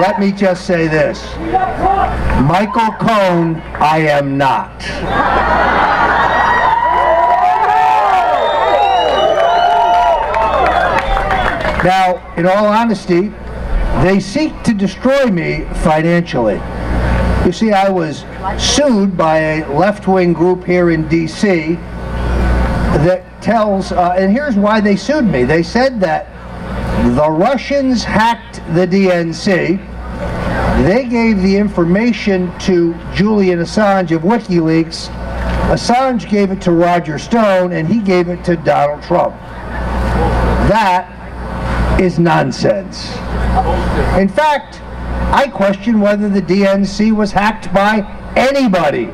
let me just say this. Michael Cohen, I am not. Now, in all honesty, they seek to destroy me financially. You see, I was sued by a left-wing group here in D.C. that tells, and here's why they sued me. They said that the Russians hacked the DNC. They gave the information to Julian Assange of WikiLeaks. Assange gave it to Roger Stone, and he gave it to Donald Trump. That is nonsense. In fact, I question whether the DNC was hacked by anybody.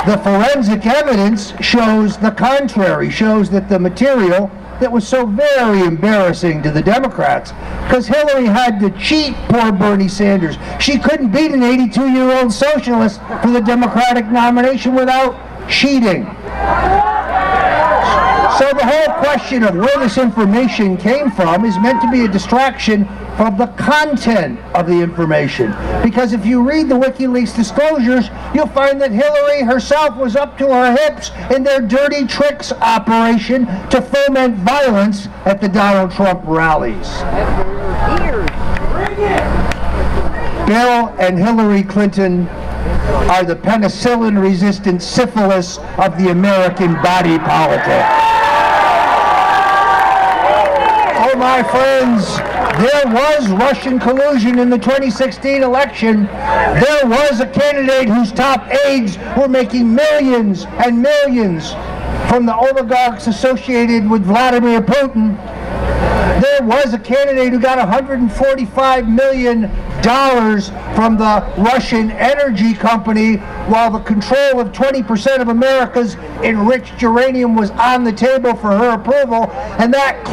The forensic evidence shows the contrary, shows that the material that was so very embarrassing to the Democrats, because Hillary had to cheat poor Bernie Sanders. She couldn't beat an 82-year-old socialist for the Democratic nomination without cheating. So the whole question of where this information came from is meant to be a distraction from the content of the information. Because if you read the WikiLeaks disclosures, you'll find that Hillary herself was up to her hips in their dirty tricks operation to foment violence at the Donald Trump rallies. Bill and Hillary Clinton are the penicillin-resistant syphilis of the American body politic. Oh, my friends, there was Russian collusion in the 2016 election. There was a candidate whose top aides were making millions and millions from the oligarchs associated with Vladimir Putin. There was a candidate who got $145 million from the Russian energy company while the control of 20% of America's enriched uranium was on the table for her approval, and that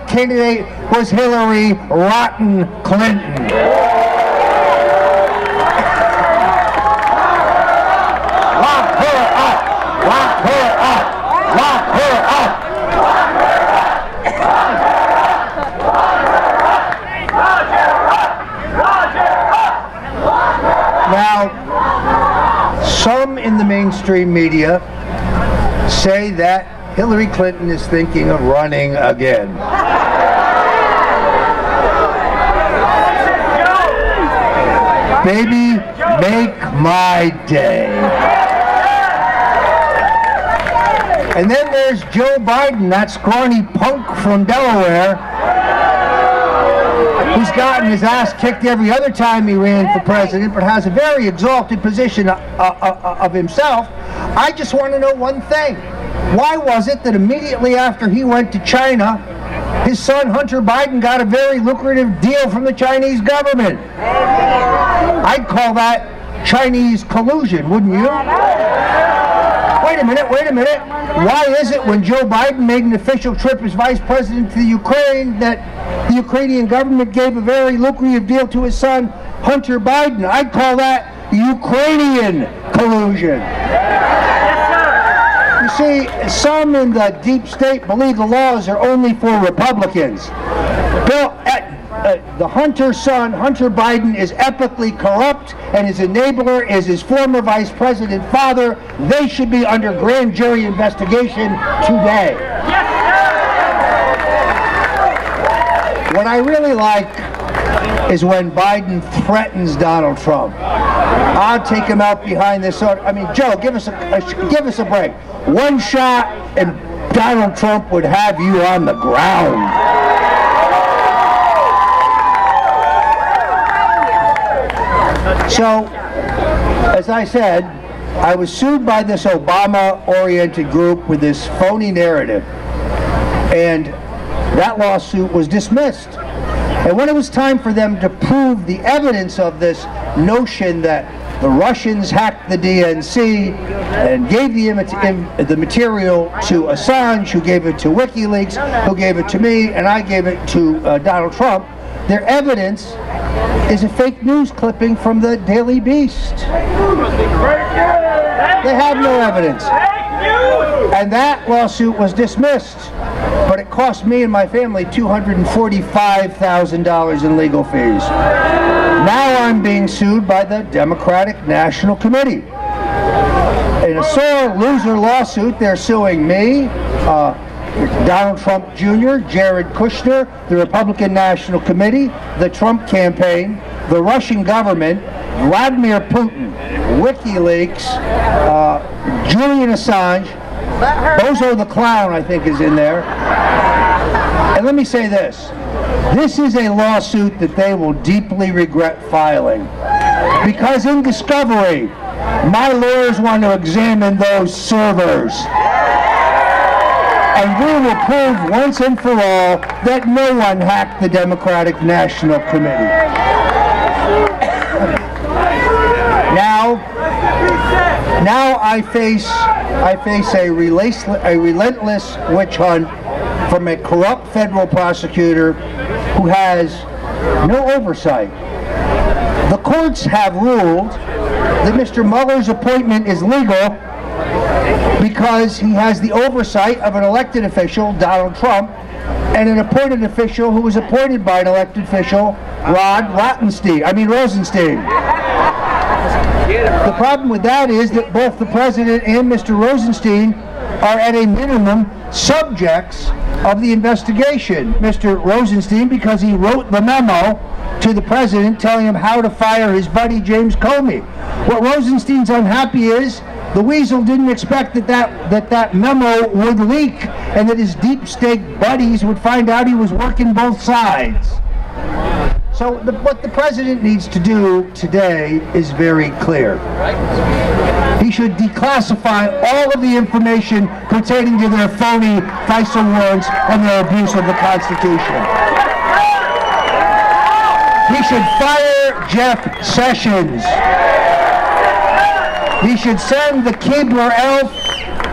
candidate was Hillary Rotten Clinton. Lock her up! Lock her up! Lock her up! Now, some in the mainstream media say that Hillary Clinton is thinking of running again. Baby, make my day. And then there's Joe Biden, that scrawny punk from Delaware, who's gotten his ass kicked every other time he ran for president, but has a very exalted position of himself. I just want to know one thing. Why was it that immediately after he went to China, his son Hunter Biden got a very lucrative deal from the Chinese government? I'd call that Chinese collusion, wouldn't you? Wait a minute, wait a minute. Why is it when Joe Biden made an official trip as vice president to the Ukraine that the Ukrainian government gave a very lucrative deal to his son Hunter Biden? I'd call that Ukrainian collusion. You see, some in the deep state believe the laws are only for Republicans. The Hunter's son, Hunter Biden, is epically corrupt, and his enabler is his former vice president father. They should be under grand jury investigation today. What I really like is when Biden threatens Donald Trump. I'll take him out behind this. I mean, Joe, give us a break. One shot, and Donald Trump would have you on the ground. So, as I said, I was sued by this Obama-oriented group with this phony narrative, and that lawsuit was dismissed. And when it was time for them to prove the evidence of this notion that the Russians hacked the DNC and gave the material to Assange, who gave it to WikiLeaks, who gave it to me, and I gave it to Donald Trump, their evidence is a fake news clipping from the Daily Beast. They have no evidence. And that lawsuit was dismissed. but it cost me and my family $245,000 in legal fees. Now I'm being sued by the Democratic National Committee. In a sore loser lawsuit, they're suing me, Donald Trump Jr., Jared Kushner, the Republican National Committee, the Trump campaign, the Russian government, Vladimir Putin, WikiLeaks, Julian Assange, Bozo the Clown, I think, is in there. And let me say this. This is a lawsuit that they will deeply regret filing. Because in discovery, my lawyers want to examine those servers. And we will prove once and for all that no one hacked the Democratic National Committee. Now I face a relentless witch hunt from a corrupt federal prosecutor who has no oversight. The courts have ruled that Mr. Mueller's appointment is legal because he has the oversight of an elected official, Donald Trump, and an appointed official who was appointed by an elected official, Rod Rosenstein. The problem with that is that both the President and Mr. Rosenstein are at a minimum subjects of the investigation. Mr. Rosenstein, because he wrote the memo to the President telling him how to fire his buddy James Comey. What Rosenstein's unhappy is the weasel didn't expect that memo would leak and that his deep state buddies would find out he was working both sides. So what the President needs to do today is very clear. He should declassify all of the information pertaining to their phony FISA warrants and their abuse of the Constitution. He should fire Jeff Jessions. He should send the Keebler elf.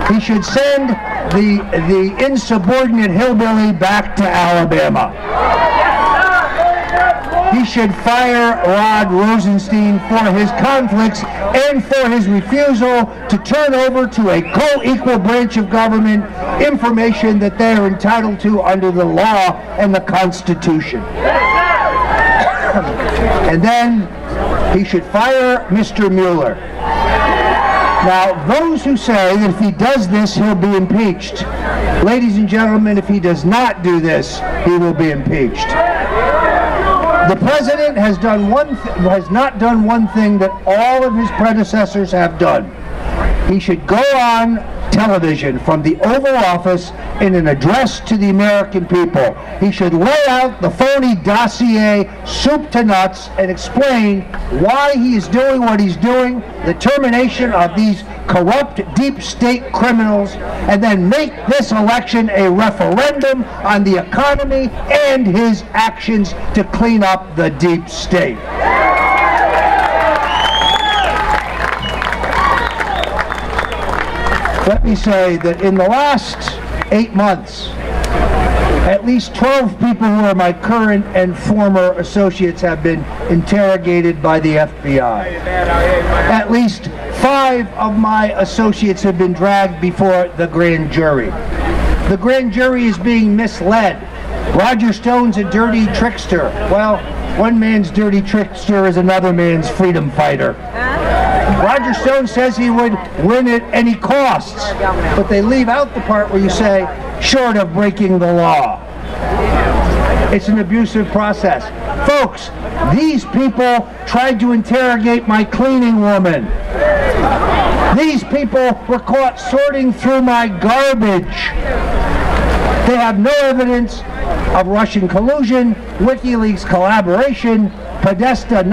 He should send the insubordinate hillbilly back to Alabama. He should fire Rod Rosenstein for his conflicts and for his refusal to turn over to a co-equal branch of government information that they are entitled to under the law and the Constitution. And then he should fire Mr. Mueller. Now, those who say that if he does this, he'll be impeached. Ladies and gentlemen, if he does not do this, he will be impeached. The President has not done one thing that all of his predecessors have done. He should go on television from the Oval Office in an address to the American people. He should lay out the phony dossier soup to nuts and explain why he is doing what he's doing, the termination of these corrupt deep state criminals, and then make this election a referendum on the economy and his actions to clean up the deep state. Let me say that in the last 8 months, at least 12 people who are my current and former associates have been interrogated by the FBI. At least 5 of my associates have been dragged before the grand jury. The grand jury is being misled. Roger Stone's a dirty trickster. Well, one man's dirty trickster is another man's freedom fighter. Roger Stone says he would win at any costs, but they leave out the part where you say, short of breaking the law. It's an abusive process. Folks, these people tried to interrogate my cleaning woman. These people were caught sorting through my garbage. They have no evidence of Russian collusion, WikiLeaks collaboration, Podesta